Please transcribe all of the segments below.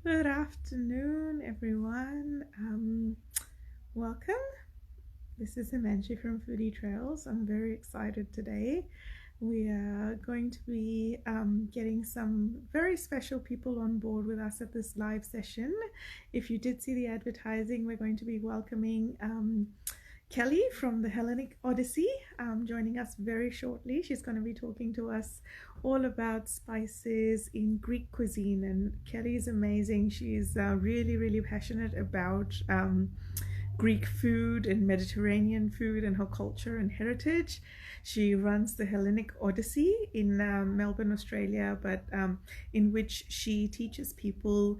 Good afternoon, everyone. Welcome. This is Himanshi from Foodie Trails. I'm very excited today. We are going to be getting some very special people on board with us at this live session. If you did see the advertising, we're going to be welcoming Kelly from the Hellinic Odyssey joining us very shortly. She's going to be talking to us all about spices in Greek cuisine. And Kelly is amazing. She's really, really passionate about Greek food and Mediterranean food and her culture and heritage. She runs the Hellenic Odyssey in Melbourne, Australia, but in which she teaches people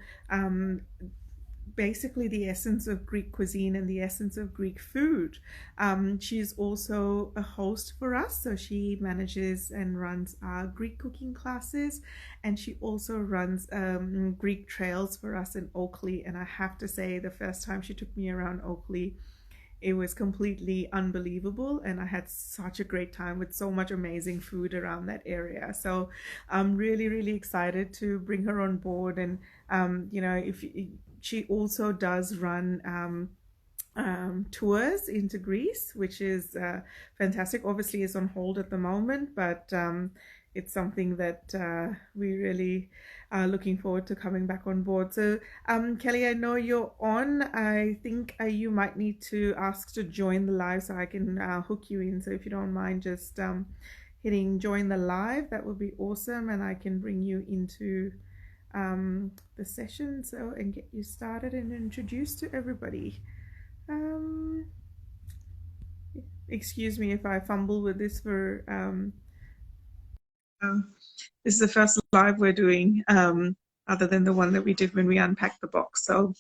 basically the essence of Greek cuisine and the essence of Greek food. She's also a host for us, so she manages and runs our Greek cooking classes, and she also runs Greek trails for us in Oakley. And I have to say, the first time she took me around Oakley, it was completely unbelievable, and I had such a great time with so much amazing food around that area. So I'm really, really excited to bring her on board. And if she also does run tours into Greece, which is fantastic. Obviously, it's on hold at the moment, but it's something that we really are looking forward to coming back on board. So, Kelly, I know you're on. I think you might need to ask to join the live so I can hook you in. So, if you don't mind, just hitting join the live, that would be awesome, and I can bring you into the session and get you started and introduced to everybody. Excuse me if I fumble with this for this is the first live we're doing, other than the one that we did when we unpacked the box. So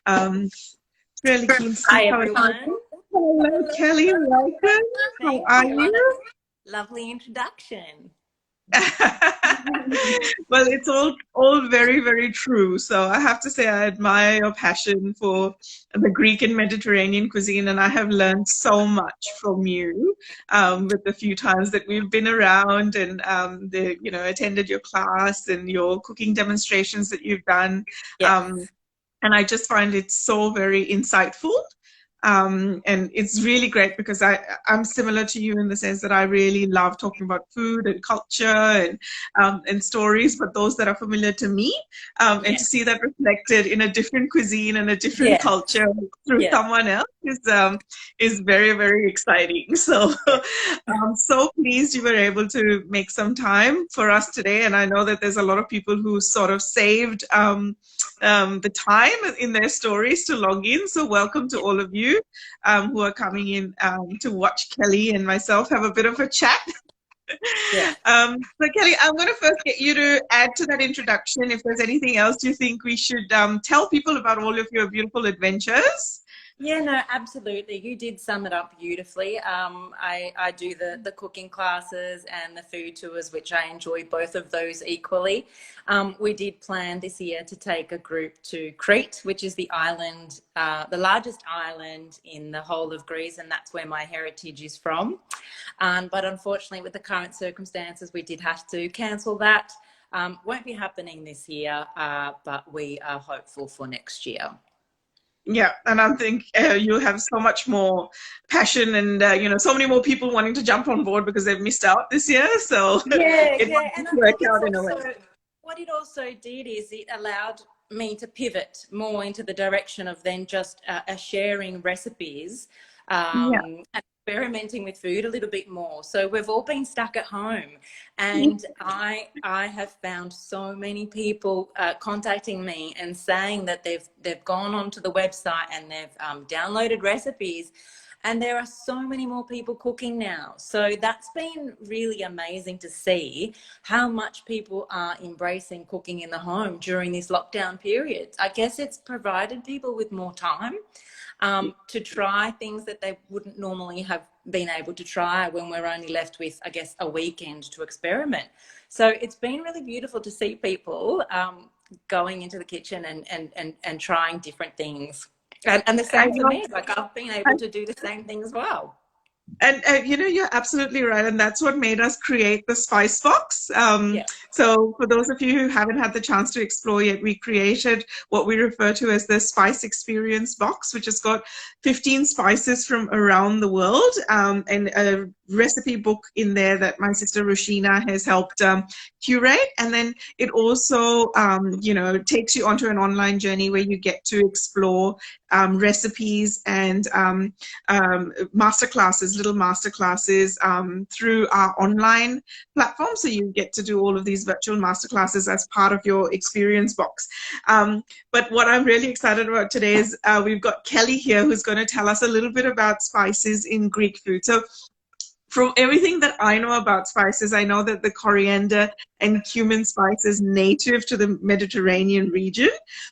really keen to see Hi, how everyone. Hello, Kelly, welcome. How are you? Lovely introduction. Well, it's all very, very true. So I have to say I admire your passion for the Greek and Mediterranean cuisine, and I have learned so much from you with the few times that we've been around and attended your class and your cooking demonstrations that you've done. Yes. And I just find it so very insightful. And it's really great because I'm similar to you in the sense that I really love talking about food and culture and stories, but those that are familiar to me, and to see that reflected in a different cuisine and a different Yeah. culture through Yeah. someone else is very, very exciting. So I'm so pleased you were able to make some time for us today. And I know that there's a lot of people who sort of saved the time in their stories to log in. So welcome to all of you who are coming in to watch Kelly and myself have a bit of a chat. Yeah. So Kelly, I'm going to first get you to add to that introduction if there's anything else you think we should tell people about all of your beautiful adventures. Yeah, no, absolutely. You did sum it up beautifully. I do the cooking classes and the food tours, which I enjoy both of those equally. We did plan this year to take a group to Crete, which is the island, the largest island in the whole of Greece, and that's where my heritage is from. But unfortunately, with the current circumstances, we did have to cancel that. Won't be happening this year, but we are hopeful for next year. Yeah, and I think you have so much more passion and so many more people wanting to jump on board because they've missed out this year. So Yeah, it yeah. might And I work think it's out in a way. also what it also did is it allowed me to pivot more into the direction of then just sharing recipes Yeah. and experimenting with food a little bit more. So we've all been stuck at home, and I have found so many people contacting me and saying that they've gone onto the website and they've downloaded recipes. And there are so many more people cooking now. So that's been really amazing to see how much people are embracing cooking in the home during this lockdown period. I guess it's provided people with more time to try things that they wouldn't normally have been able to try when we're only left with, I guess, a weekend to experiment. So it's been really beautiful to see people going into the kitchen and trying different things. And the I same for know. me. Like I've been able to do the same thing as well. And you know, you're absolutely right, and that's what made us create the Spice Box. Yeah. So, for those of you who haven't had the chance to explore yet, we created what we refer to as the Spice Experience Box, which has got 15 spices from around the world, and a recipe book in there that my sister Rushina has helped curate. And then it also, you know, takes you onto an online journey where you get to explore recipes and masterclasses, little masterclasses through our online platform. So you get to do all of these virtual masterclasses as part of your experience box. But what I'm really excited about today is we've got Kelly here who's going to tell us a little bit about spices in Greek food. So from everything that I know about spices, I know that the coriander and cumin spice is native to the Mediterranean region,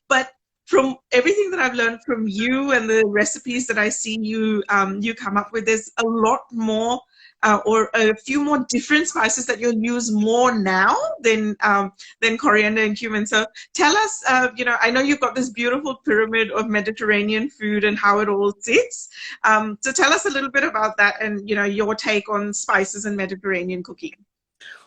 but from everything that I've learned from you and the recipes that I see you you come up with, there's a lot more or a few more different spices that you'll use more now than coriander and cumin. So tell us, you know, I know you've got this beautiful pyramid of Mediterranean food and how it all sits. So tell us a little bit about that and, you know, your take on spices and Mediterranean cooking.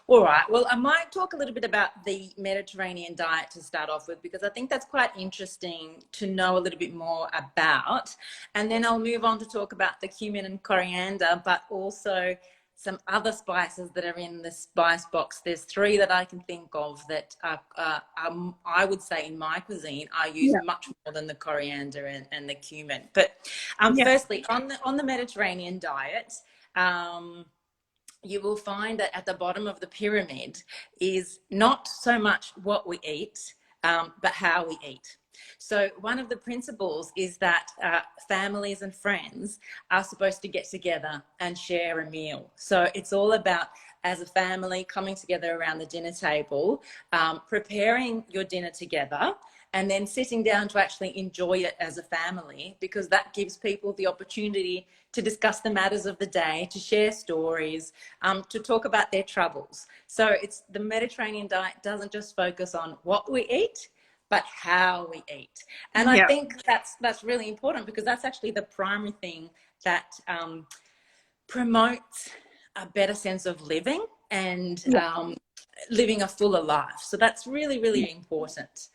All right. Well, I might talk a little bit about the Mediterranean diet to start off with, because I think that's quite interesting to know a little bit more about. And then I'll move on to talk about the cumin and coriander, but also some other spices that are in the spice box. There's three that I can think of that I would say in my cuisine, I use Yeah. much more than the coriander and the cumin. But Yeah. firstly, on the Mediterranean diet, you will find that at the bottom of the pyramid is not so much what we eat, but how we eat. So one of the principles is that families and friends are supposed to get together and share a meal. So it's all about, as a family, coming together around the dinner table, preparing your dinner together, and then sitting down to actually enjoy it as a family, because that gives people the opportunity to discuss the matters of the day, to share stories, to talk about their troubles. So it's the Mediterranean diet doesn't just focus on what we eat, but how we eat. And I Yeah. think that's really important, because that's actually the primary thing that promotes a better sense of living and Yeah. living a fuller life. So that's really, really important.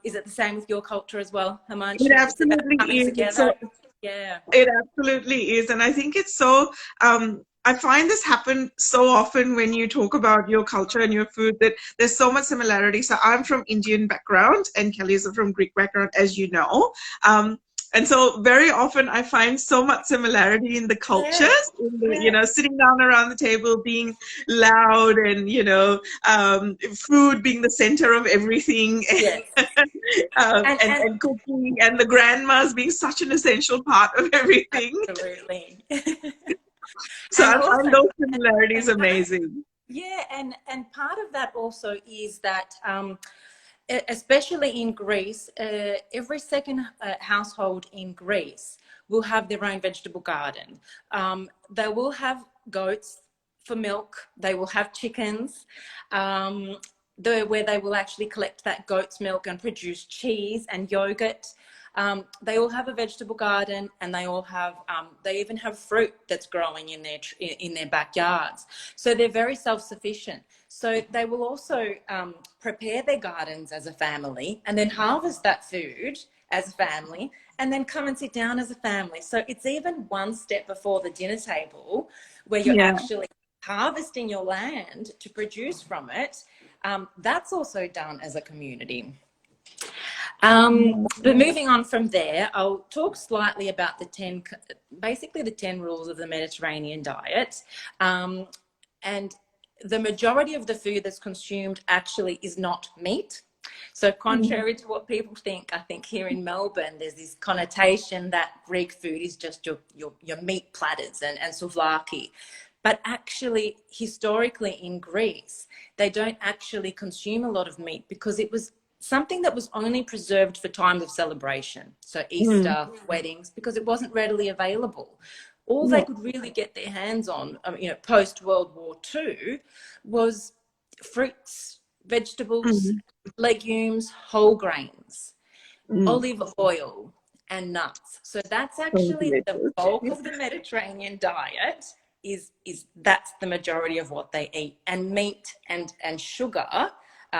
Is it the same with your culture as well, It Himanshi? It's about absolutely coming is. So together. Yeah. it absolutely is. And I think it's so, I find this happen so often when you talk about your culture and your food, that there's so much similarity. So I'm from Indian background and Kelly's from Greek background, as you know. And so very often I find so much similarity in the cultures, Yeah. in the, you Yeah. know, sitting down around the table, being loud and, you know, food being the center of everything. Yes. And And cooking and the grandmas being such an essential part of everything. absolutely. So And I also, find those similarities and part of, amazing. yeah, and part of that also is that especially in Greece, every second household in Greece will have their own vegetable garden. They will have goats for milk. They will have chickens, where they will actually collect that goat's milk and produce cheese and yogurt. They all have a vegetable garden, and they all have they even have fruit that's growing in their backyards. So they're very self-sufficient. So they will also prepare their gardens as a family, and then harvest that food as a family, and then come and sit down as a family. So it's even one step before the dinner table, where you're Yeah. actually harvesting your land to produce from it. That's also done as a community. But moving on from there, I'll talk slightly about basically the 10 rules of the Mediterranean diet. And the majority of the food that's consumed actually is not meat. So contrary to what people think, I think here in Melbourne, there's this connotation that Greek food is just your meat platters and souvlaki. But actually, historically in Greece, they don't actually consume a lot of meat, because it was something that was only preserved for times of celebration. So Mm. Easter, weddings, because it wasn't readily available. All they Yeah. could really get their hands on, post World War II, was fruits, vegetables, Mm. legumes, whole grains, Mm. olive oil, and nuts. So that's So actually the delicious. bulk of the Mediterranean diet. Is that's the majority of what they eat, and meat and sugar,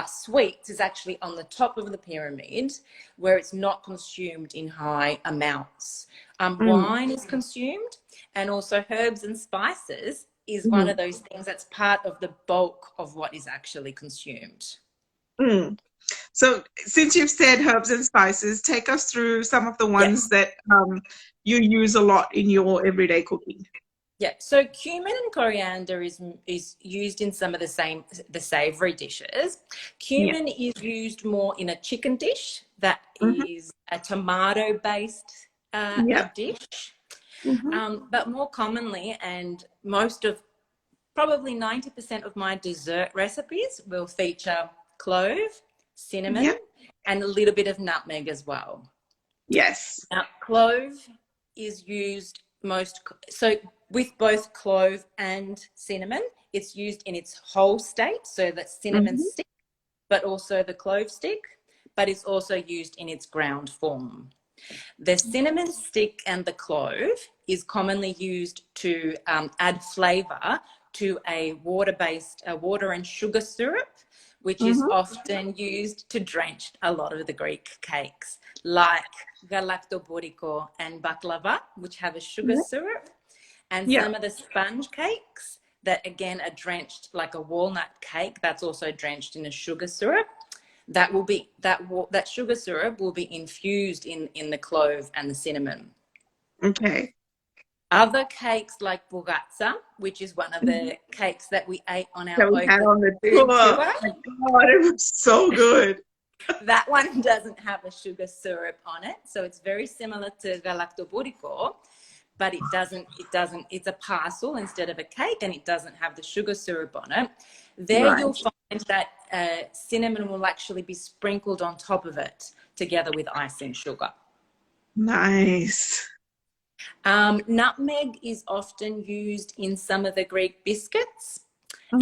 sweets is actually on the top of the pyramid, where it's not consumed in high amounts. Mm, Wine is consumed, and also herbs and spices is one mm, of those things that's part of the bulk of what is actually consumed. mm. So since you've said herbs and spices, take us through some of the ones Yes. that you use a lot in your everyday cooking. Yeah, so cumin and coriander is used in some of the savory dishes. Yeah. Cumin is used more in a chicken dish that Hmm. is a tomato based a Yeah. dish, Hmm. but more commonly, and most of probably 90% of my dessert recipes will feature clove, cinnamon, Yeah. and a little bit of nutmeg as well. Yes. Now, clove is used most, so with both clove and cinnamon, it's used in its whole state, so that cinnamon Hmm. stick, but also the clove stick, but it's also used in its ground form. The cinnamon stick and the clove is commonly used to add flavor to a water-based, water and sugar syrup, which is Hmm. often used to drench a lot of the Greek cakes, like galactoborico and baklava, which have a sugar Yeah. syrup, and Yeah. some of the sponge cakes that again are drenched, like a walnut cake that's also drenched in a sugar syrup. That will be that sugar syrup will be infused in the clove and the cinnamon. Okay. Other cakes like bugazza, which is one of Mhm. the cakes that we ate on our That we had Oakland on the tour. food Oh tour, my God, it was so good. that one doesn't have a sugar syrup on it, so it's very similar to galactoborico, but it's a parcel instead of a cake, and it doesn't have the sugar syrup on it. There you'll Right. find that cinnamon will actually be sprinkled on top of it together with icing sugar. Nice. Nutmeg is often used in some of the Greek biscuits,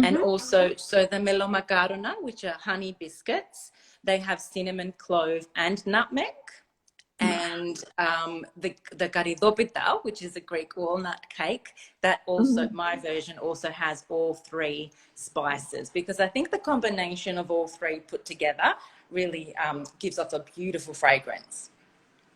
and Hmm. also so the melomakarona, which are honey biscuits, they have cinnamon, clove, and nutmeg. And the karidopita, which is a Greek walnut cake, that also, Hmm. my version also has all three spices, because I think the combination of all three put together really gives off a beautiful fragrance.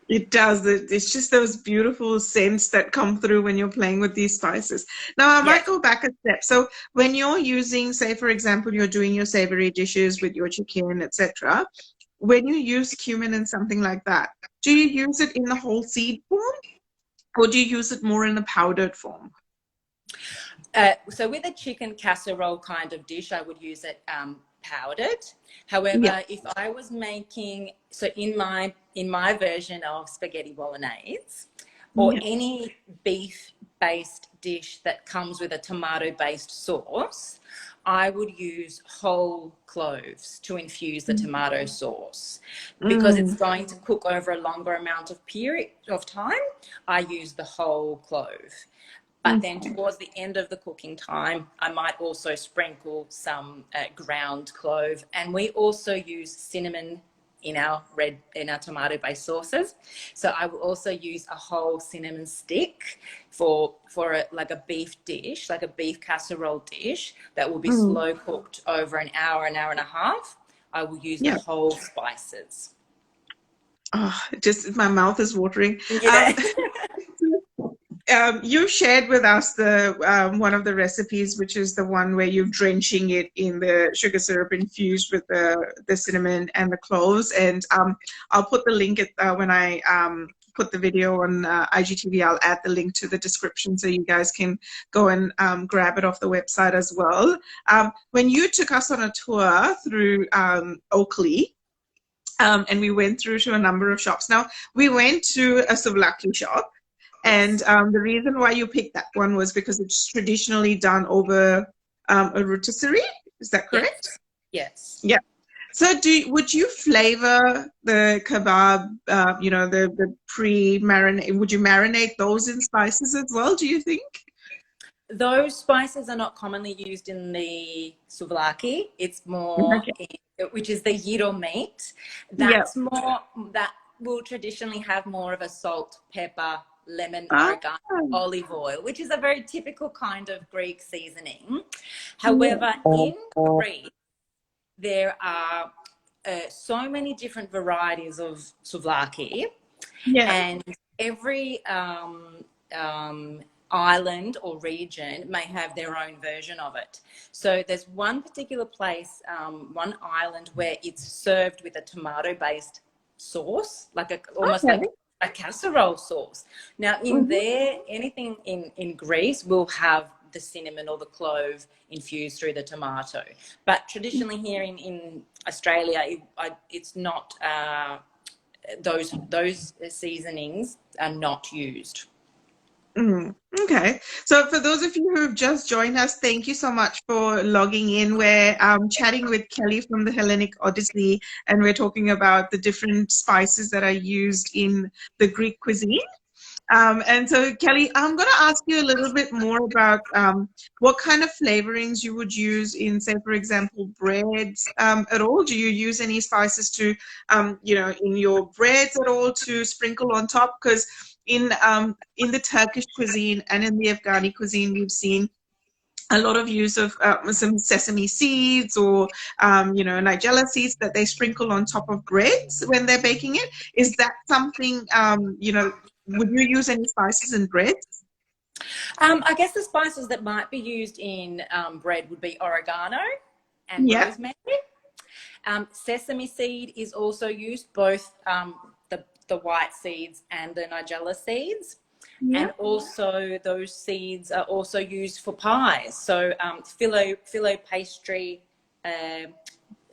It does. It's just those beautiful scents that come through when you're playing with these spices. Now, I might Yes. go back a step. So, when you're using, say, for example, you're doing your savory dishes with your chicken, etc., when you use cumin and something like that, do you use it in the whole seed form or do you use it more in a powdered form? So with a chicken casserole kind of dish, I would use it powdered. Yeah. However, if I was making, so in my version of spaghetti bolognese, or Yeah. any beef-based dish that comes with a tomato-based sauce, I would use whole cloves to infuse the tomato sauce. Because it's Mm. going to cook over a longer amount of period of time, I use the whole clove. But then Mm. towards the end of the cooking time, I might also sprinkle some ground clove. And we also use cinnamon in our tomato-based sauces. So I will also use a whole cinnamon stick for like a beef dish, like a beef casserole dish that will be Mm. slow cooked over an hour and a half. I will use the Yeah. whole spices. Oh, just my mouth is watering. Yeah. You shared with us the one of the recipes, which is the one where you're drenching it in the sugar syrup infused with the cinnamon and the cloves. And I'll put the link when I put the video on IGTV. I'll add the link to the description so you guys can go and grab it off the website as well. When you took us on a tour through Oakley, and we went through to a number of shops. Now, we went to a Souvlaki shop. And Yes. the reason why you picked that one was because it's traditionally done over a rotisserie. Is that correct? Yes. Yes. Yeah. So, would you flavor the kebab? The pre-marinate. Would you marinate those in spices as well? Do you think? Those spices are not commonly used in the Souvlaki. It's more, Okay. which is the gyro meat. Yeah. That's more that will traditionally have more of a salt, pepper, lemon, Ah, oregano, olive oil, which is a very typical kind of Greek seasoning. yeah. However, in Greece, there are so many different varieties of souvlaki, Yeah. and every island or region may have their own version of it. So there's one particular place, one island, where it's served with a tomato-based sauce, almost Okay. like a casserole sauce. Now, in Mhm. there, anything in Greece will have the cinnamon or the clove infused through the tomato. But traditionally here in Australia, it's not. Those seasonings are not used. Okay. So for those of you who have just joined us, thank you so much for logging in. We're chatting with Kelly from the Hellenic Odyssey, and we're talking about the different spices that are used in the Greek cuisine. And so, Kelly, I'm going to ask you a little bit more about what kind of flavorings you would use in, say, for example, breads at all. Do you use any spices to, in your breads at all to sprinkle on top? Because in the Turkish cuisine and in the Afghani cuisine, we've seen a lot of use of some sesame seeds or nigella seeds that they sprinkle on top of breads when they're baking it. Is that something would you use any spices in breads? I guess the spices that might be used in bread would be oregano and Yeah. rosemary. Sesame seed is also used, both the white seeds and the nigella seeds. Yeah. And also those seeds are also used for pies. So filo pastry,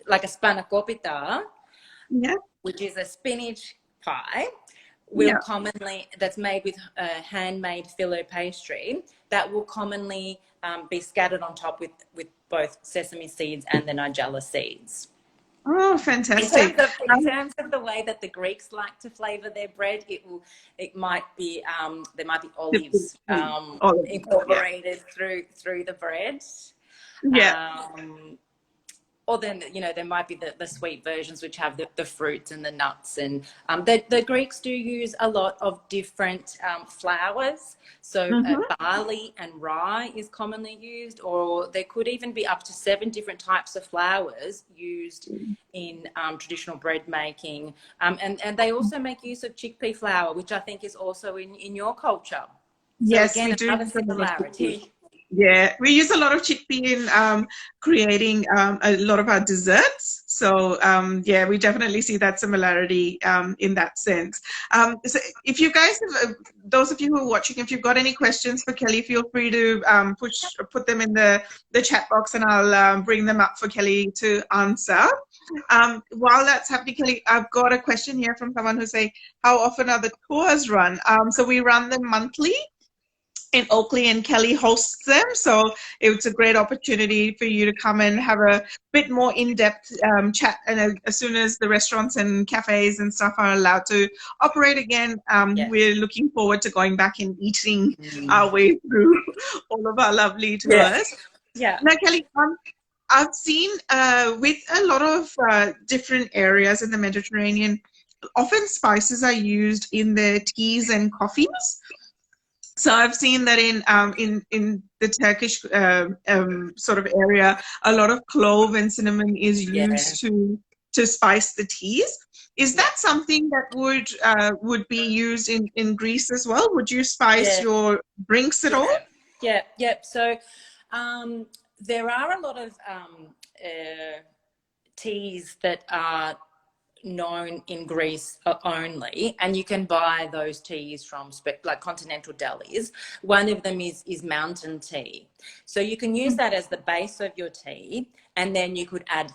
like a spanakopita, Yeah. which is a spinach pie, will Yeah. commonly, that's made with handmade filo pastry, that will commonly be scattered on top with both sesame seeds and the nigella seeds. Oh, fantastic. In terms of the way that the Greeks like to flavor their bread, it might be there might be olives Olives. Yeah. incorporated through the bread. Yeah. Or then, there might be the sweet versions which have the fruits and the nuts. And the Greeks do use a lot of different flours. So Mm-hmm. barley and rye is commonly used, or there could even be up to 7 different types of flours used in traditional bread making. And they also make use of chickpea flour, which I think is also in your culture. So Yes, we again, do another use a lot of chickpea. similarity. Yeah, we use a lot of chickpea in creating a lot of our desserts. So yeah, we definitely see that similarity in that sense. So if you guys have, those of you who are watching, if you've got any questions for Kelly, feel free to put them in the chat box, and I'll bring them up for Kelly to answer. While that's happening, Kelly, I've got a question here from someone who's saying, how often are the tours run? So we run them monthly in Oakley, and Kelly hosts them. So it's a great opportunity for you to come and have a bit more in-depth chat. And as soon as the restaurants and cafes and stuff are allowed to operate again, Yeah. we're looking forward to going back and eating our way through all of our lovely tours. Yeah. Now, Kelly, I've seen with a lot of different areas in the Mediterranean, often spices are used in their teas and coffees. So I've seen that in the Turkish sort of area, a lot of clove and cinnamon is used to spice the teas. Is that something that would be used in Greece as well? Would you spice your drinks at all? Yeah. So there are a lot of teas that are known in Greece only, and you can buy those teas from like continental delis. One of them is mountain tea, so you can use that as the base of your tea, and then you could add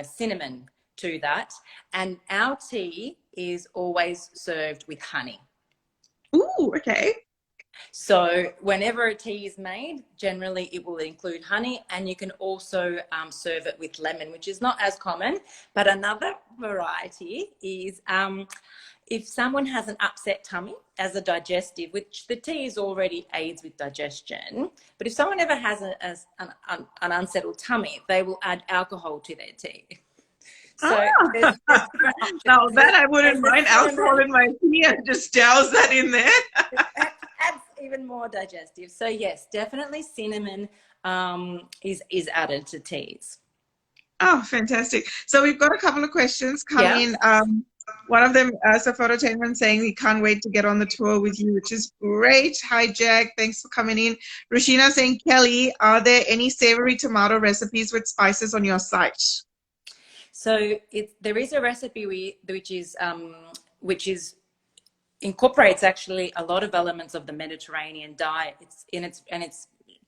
cinnamon to that. And our tea is always served with honey. Ooh, okay. So whenever a tea is made, generally it will include honey, and you can also serve it with lemon, which is not as common. But another variety is if someone has an upset tummy as a digestive, which the tea is already aids with digestion, but if someone ever has an unsettled tummy, they will add alcohol to their tea. So there's different options. Now that I wouldn't There's mind a alcohol cinnamon. in my tea and just douse that in there. It adds even more digestive. So yes, definitely cinnamon is added to teas. Oh, fantastic. So we've got a couple of questions come Yeah. in. One of them, Safototainment, saying he can't wait to get on the tour with you, which is great. Hi, Jack. Thanks for coming in. Rashina saying, Kelly, are there any savory tomato recipes with spices on your site? So there is a recipe which is incorporates actually a lot of elements of the Mediterranean diet. It's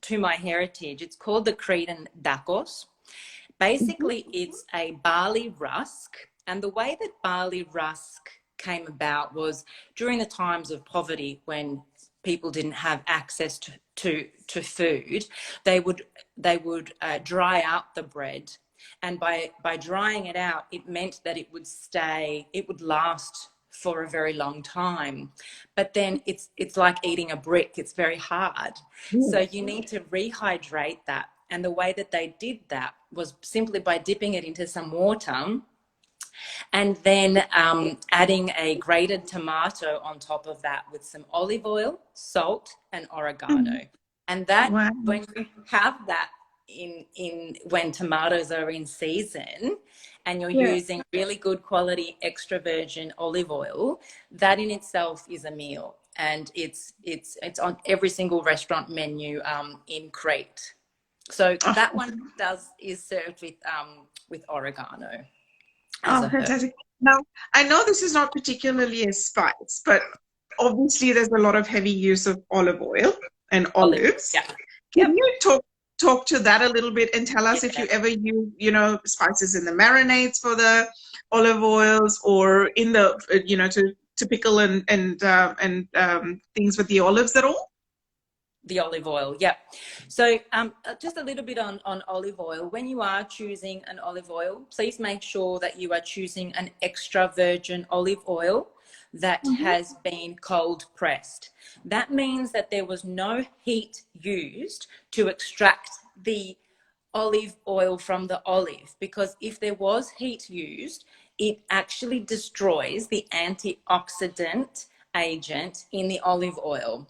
to my heritage. It's called the Cretan Dakos. Basically, it's a barley rusk, and the way that barley rusk came about was during the times of poverty when people didn't have access to food. They would dry out the bread, and by drying it out, it meant that it would last for a very long time. But then it's like eating a brick. It's very hard. So you need to rehydrate that. And the way that they did that was simply by dipping it into some water and then adding a grated tomato on top of that with some olive oil, salt, and oregano. And that, Wow. when you have that in when tomatoes are in season and you're using really good quality extra virgin olive oil, that in itself is a meal. And it's on every single restaurant menu in Crete. So that one is served with oregano as a herb. Fantastic. Now, I know this is not particularly a spice, but obviously there's a lot of heavy use of olive oil and olives. Yeah. Can you talk to that a little bit and tell us if you ever use, spices in the marinades for the olive oils or in the, to pickle and things with the olives at all? The olive oil, yeah. So just a little bit on olive oil. When you are choosing an olive oil, please make sure that you are choosing an extra virgin olive oil that has been cold pressed. That means that there was no heat used to extract the olive oil from the olive, because if there was heat used, it actually destroys the antioxidant agent in the olive oil.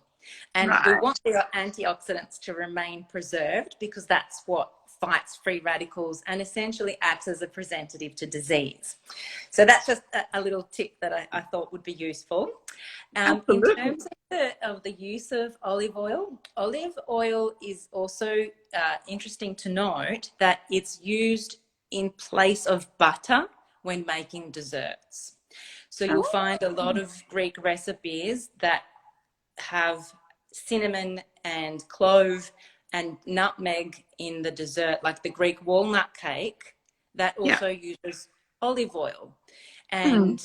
And we want the antioxidants to remain preserved because that's what fights free radicals and essentially acts as a preventative to disease. So that's just a little tip that I thought would be useful. In terms of the use of olive oil is also interesting to note that it's used in place of butter when making desserts. So you'll find a lot of Greek recipes that have cinnamon and clove and nutmeg in the dessert, like the Greek walnut cake that also uses olive oil. And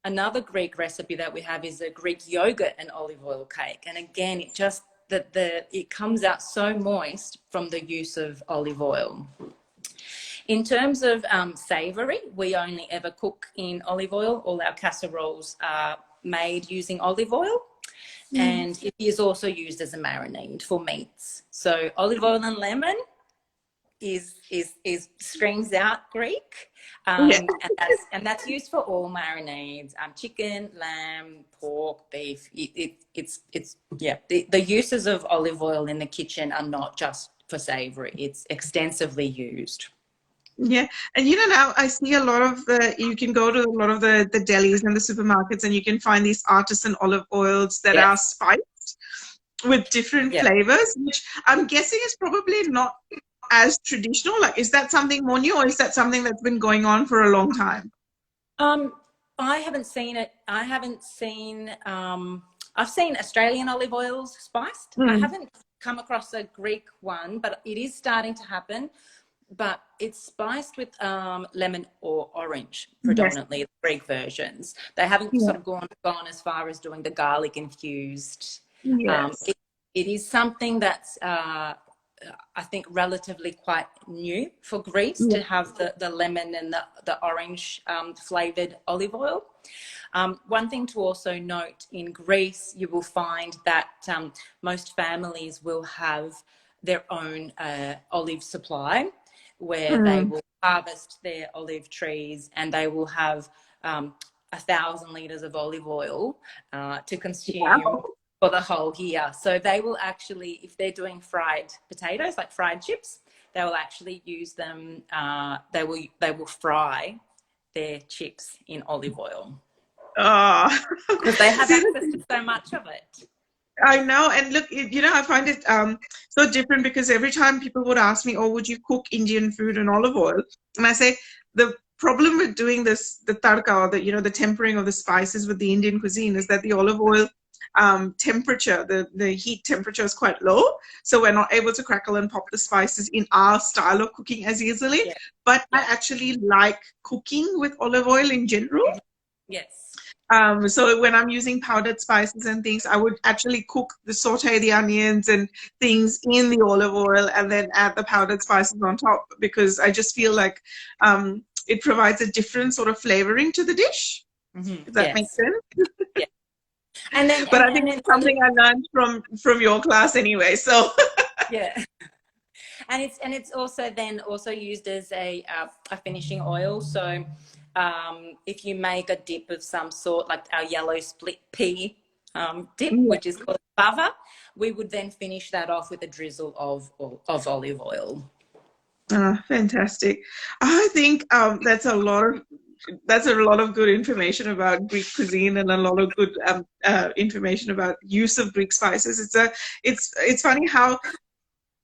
another Greek recipe that we have is a Greek yogurt and olive oil cake. And again, it comes out so moist from the use of olive oil. In terms of savory, we only ever cook in olive oil. All our casseroles are made using olive oil. And it is also used as a marinade for meats. So olive oil and lemon is screams out Greek, and that's used for all marinades: chicken, lamb, pork, beef. The uses of olive oil in the kitchen are not just for savory; it's extensively used. Yeah, and now I see a lot of you can go to a lot of the delis and the supermarkets and you can find these artisan olive oils that are spiced with different flavors, which I'm guessing is probably not as traditional. Like, is that something more new or is that something that's been going on for a long time? I haven't seen it. I've seen Australian olive oils spiced. I haven't come across a Greek one, but it is starting to happen. But it's spiced with lemon or orange, predominantly, the Greek versions. They haven't sort of gone as far as doing the garlic infused. It is something that's, I think, relatively quite new for Greece to have the lemon and the orange flavoured olive oil. One thing to also note, in Greece, you will find that most families will have their own olive supply. where they will harvest their olive trees and they will have 1,000 litres of olive oil to consume for the whole year. So they will actually, if they're doing fried potatoes, like fried chips, they will actually use them. They will fry their chips in olive oil. Oh, because they have access to so much of it. I know. And look, you know, I find it so different because every time people would ask me, oh, would you cook Indian food in olive oil? And I say, the problem with doing this, the tadka, or the, you know, the tempering of the spices with the Indian cuisine, is that the olive oil temperature, the heat temperature is quite low. So we're not able to crackle and pop the spices in our style of cooking as easily. Yeah. But I actually like cooking with olive oil in general. Yes. So when I'm using powdered spices and things, I would actually saute the onions and things in the olive oil and then add the powdered spices on top, because I just feel like it provides a different sort of flavoring to the dish. If that makes sense. Yeah. And then, but I think it's something I learned from your class anyway. So yeah. And it's also used as a finishing oil. So if you make a dip of some sort, like our yellow split pea dip, which is called bava, we would then finish that off with a drizzle of olive oil. Fantastic. I think that's a lot of good information about Greek cuisine, and a lot of good information about use of Greek spices. It's funny how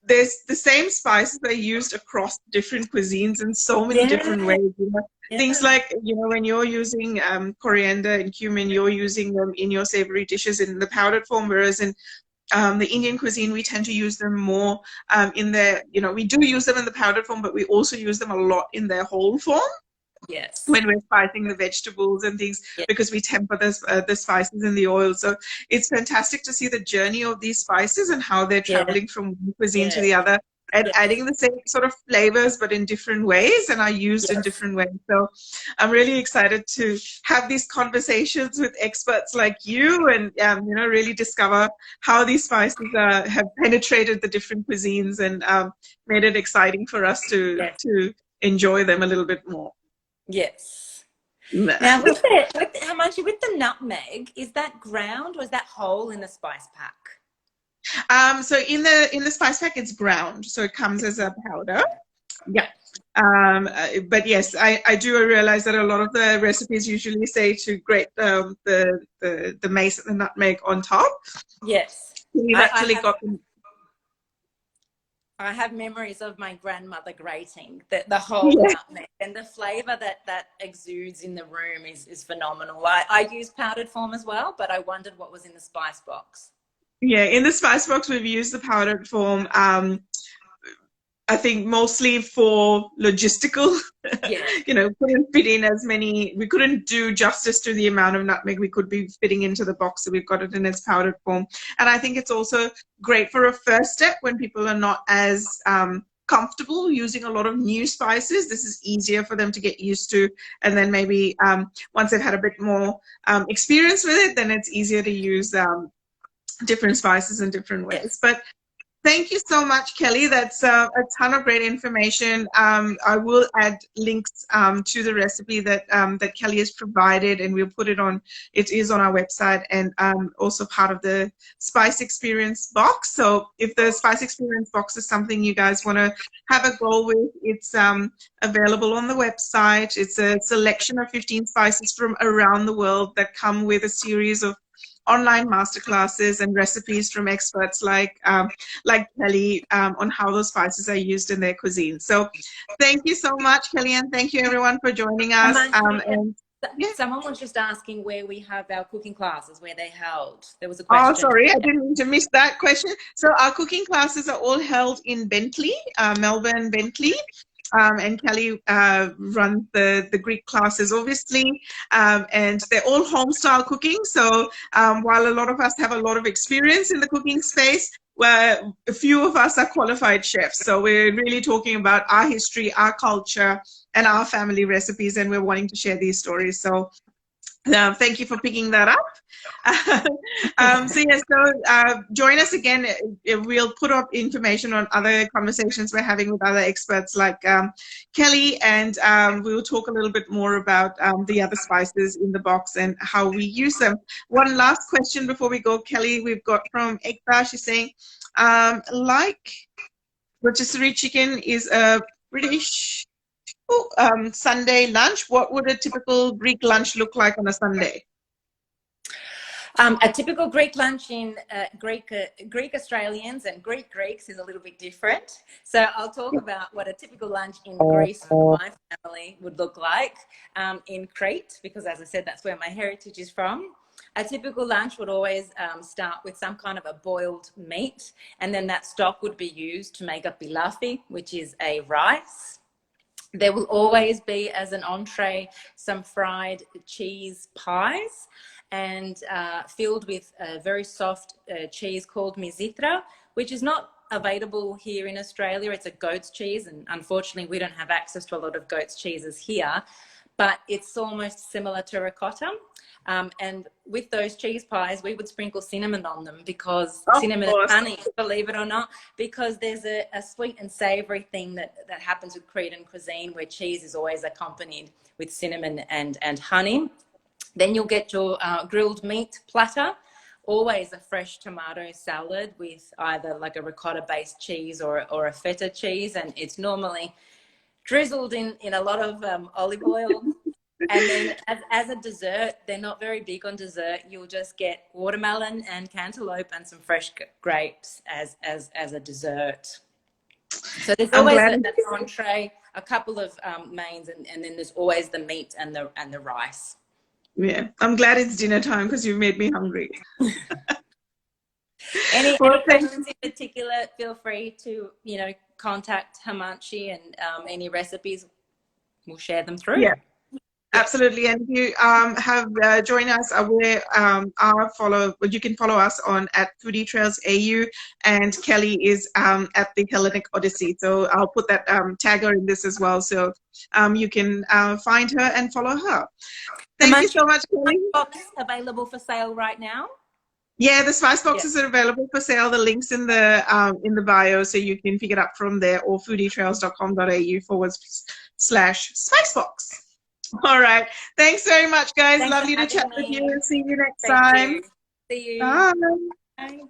there's the same spices are used across different cuisines in so many different ways. You know? Things like, you know, when you're using coriander and cumin, you're using them in your savory dishes in the powdered form, whereas in the Indian cuisine, we tend to use them more in their, you know, we do use them in the powdered form, but we also use them a lot in their whole form. Yes. When we're spicing the vegetables and things, because we temper the spices in the oil. So it's fantastic to see the journey of these spices and how they're traveling from one cuisine to the other, and adding the same sort of flavors, but in different ways, and are used in different ways. So I'm really excited to have these conversations with experts like you, and you know, really discover how these spices have penetrated the different cuisines and made it exciting for us to enjoy them a little bit more. Yes. Now, with the nutmeg, is that ground or is that whole in the spice pack? So in the spice pack, it's ground, so it comes as a powder. Yeah. But yes, I do realize that a lot of the recipes usually say to grate the mace and the nutmeg on top. Yes. We've actually got. I have memories of my grandmother grating the whole nutmeg, and the flavour that exudes in the room is phenomenal. I use powdered form as well, but I wondered what was in the spice box. Yeah, in the spice box, we've used the powdered form. I think mostly for logistical, you know, couldn't fit in as many, we couldn't do justice to the amount of nutmeg we could be fitting into the box, so we've got it in its powdered form. And I think it's also great for a first step when people are not as comfortable using a lot of new spices. This is easier for them to get used to, and then maybe once they've had a bit more experience with it, then it's easier to use different spices in different ways. But thank you so much, Kelly. That's a ton of great information. I will add links to the recipe that Kelly has provided, and we'll put it on. It is on our website, and also part of the Spice Experience box. So if the Spice Experience box is something you guys want to have a go with, it's available on the website. It's a selection of 15 spices from around the world that come with a series of online masterclasses and recipes from experts like Kelly on how those spices are used in their cuisine. So thank you so much, Kelly, and thank you everyone for joining us. Someone was just asking where we have our cooking classes, where they're held. There was a question. Oh, sorry, I didn't mean to miss that question. So our cooking classes are all held in Bentley, Melbourne, Bentley. And Kelly runs the Greek classes, obviously, and they're all home style cooking. So while a lot of us have a lot of experience in the cooking space, where a few of us are qualified chefs. So we're really talking about our history, our culture, and our family recipes, and we're wanting to share these stories. So thank you for picking that up. Join us again. We'll put up information on other conversations we're having with other experts like Kelly, and we'll talk a little bit more about the other spices in the box and how we use them. One last question before we go, Kelly, we've got from Ekta. She's saying, like rotisserie chicken is a British Sunday lunch, what would a typical Greek lunch look like on a Sunday? A typical Greek lunch in Greek Australians and Greeks is a little bit different. So I'll talk about what a typical lunch in Greece for my family would look like in Crete, because as I said, that's where my heritage is from. A typical lunch would always start with some kind of a boiled meat, and then that stock would be used to make a pilafi, which is a rice. There will always be, as an entree, some fried cheese pies, and filled with a very soft cheese called mizitra, which is not available here in Australia. It's a goat's cheese, and unfortunately we don't have access to a lot of goat's cheeses here, but it's almost similar to ricotta. And with those cheese pies, we would sprinkle cinnamon on them, because cinnamon and honey, believe it or not, because there's a sweet and savory thing that happens with Cretan cuisine, where cheese is always accompanied with cinnamon and honey. Then you'll get your grilled meat platter, always a fresh tomato salad with either like a ricotta-based cheese or a feta cheese, and it's normally drizzled in a lot of olive oil. And then as a dessert, they're not very big on dessert. You'll just get watermelon and cantaloupe and some fresh grapes as a dessert. So there's always an entree, a couple of mains, and then there's always the meat and the rice. Yeah, I'm glad it's dinner time, because you've made me hungry. Any questions in particular, feel free to, contact Himanshi, and any recipes, we'll share them through. Yeah, absolutely. And if you have joined us, you can follow us on @FoodieTrailsAU, and Kelly is at the Hellinic Odyssey. So I'll put that tagger in this as well, so you can find her and follow her. Thank you so much, Kelly. Box available for sale right now? Yeah, the spice boxes are available for sale. The link's in the bio, so you can pick it up from there, or foodietrails.com.au/spicebox. All right. Thanks very much, guys. Lovely to chat with you. See you next time. See you. Bye. Bye.